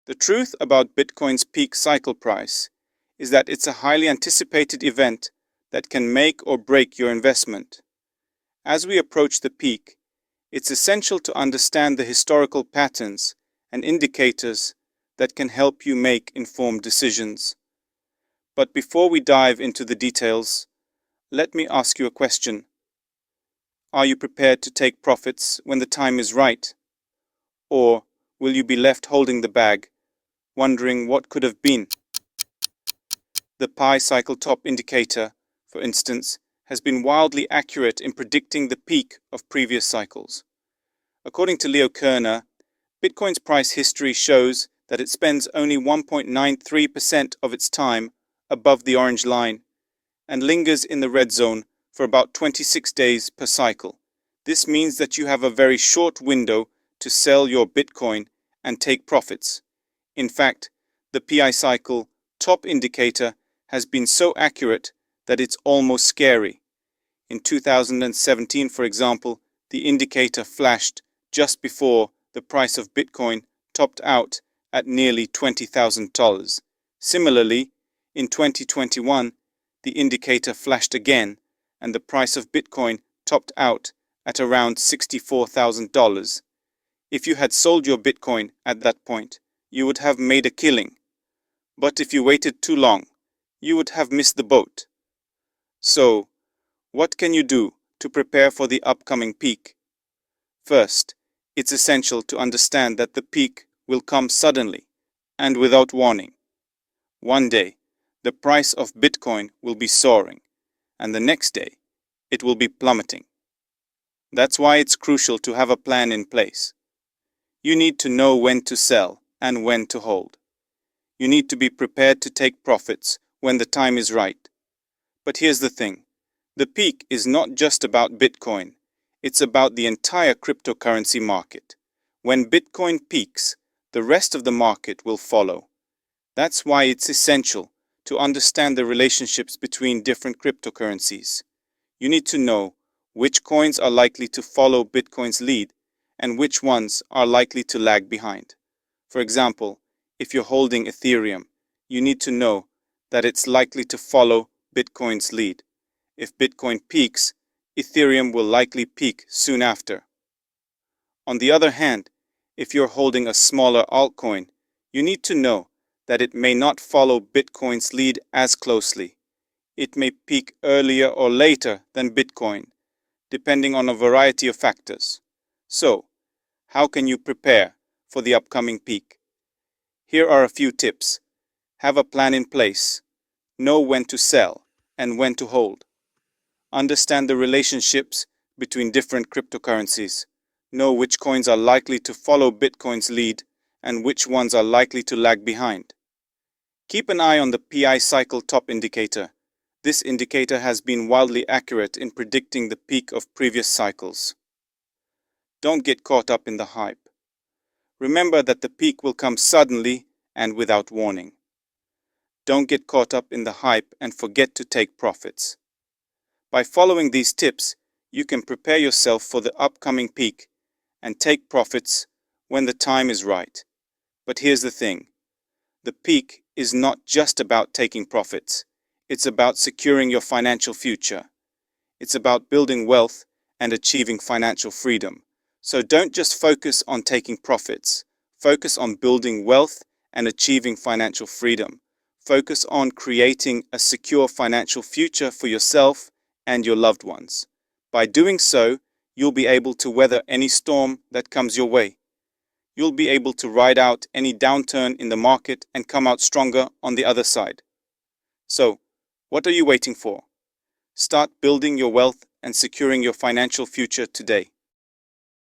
The truth about Bitcoin's peak cycle price is that it's a highly anticipated event that can make or break your investment. As we approach the peak, it's essential to understand the historical patterns and indicators that can help you make informed decisions. But before we dive into the details, let me ask you a question. Are you prepared to take profits when the time is right? Or will you be left holding the bag, wondering what could have been? The pi cycle top indicator, for instance, has been wildly accurate in predicting the peak of previous cycles. According to Leo Kerner, Bitcoin's price history shows that it spends only 1.93% of its time above the orange line and lingers in the red zone for about 26 days per cycle. This means that you have a very short window to sell your Bitcoin and take profits. In fact, the pi cycle top indicator has been so accurate that it's almost scary. In 2017, for example, the indicator flashed just before the price of Bitcoin topped out at nearly $20,000. Similarly, in 2021, the indicator flashed again and the price of Bitcoin topped out at around $64,000. If you had sold your Bitcoin at that point, you would have made a killing. But if you waited too long, you would have missed the boat. So, what can you do to prepare for the upcoming peak? First, it's essential to understand that the peak will come suddenly and without warning. One day, the price of Bitcoin will be soaring, and the next day, it will be plummeting. That's why it's crucial to have a plan in place. You need to know when to sell and when to hold. You need to be prepared to take profits when the time is right. But here's the thing. The peak is not just about Bitcoin. It's about the entire cryptocurrency market. When Bitcoin peaks, the rest of the market will follow. That's why it's essential to understand the relationships between different cryptocurrencies. You need to know which coins are likely to follow Bitcoin's lead and which ones are likely to lag behind. For example, if you're holding Ethereum, you need to know that it's likely to follow Bitcoin's lead. If Bitcoin peaks, Ethereum will likely peak soon after. On the other hand, if you're holding a smaller altcoin, you need to know that it may not follow Bitcoin's lead as closely. It may peak earlier or later than Bitcoin, depending on a variety of factors. So, how can you prepare for the upcoming peak? Here are a few tips. Have a plan in place. Know when to sell and when to hold. Understand the relationships between different cryptocurrencies. Know which coins are likely to follow Bitcoin's lead and which ones are likely to lag behind. Keep an eye on the pi cycle top indicator. This indicator has been wildly accurate in predicting the peak of previous cycles. Don't get caught up in the hype. Remember that the peak will come suddenly and without warning. Don't get caught up in the hype and forget to take profits. By following these tips, you can prepare yourself for the upcoming peak and take profits when the time is right. But here's the thing. The peak is not just about taking profits. It's about securing your financial future. It's about building wealth and achieving financial freedom. So don't just focus on taking profits. Focus on building wealth and achieving financial freedom. Focus on creating a secure financial future for yourself and your loved ones. By doing so, you'll be able to weather any storm that comes your way. You'll be able to ride out any downturn in the market and come out stronger on the other side. So, what are you waiting for? Start building your wealth and securing your financial future today.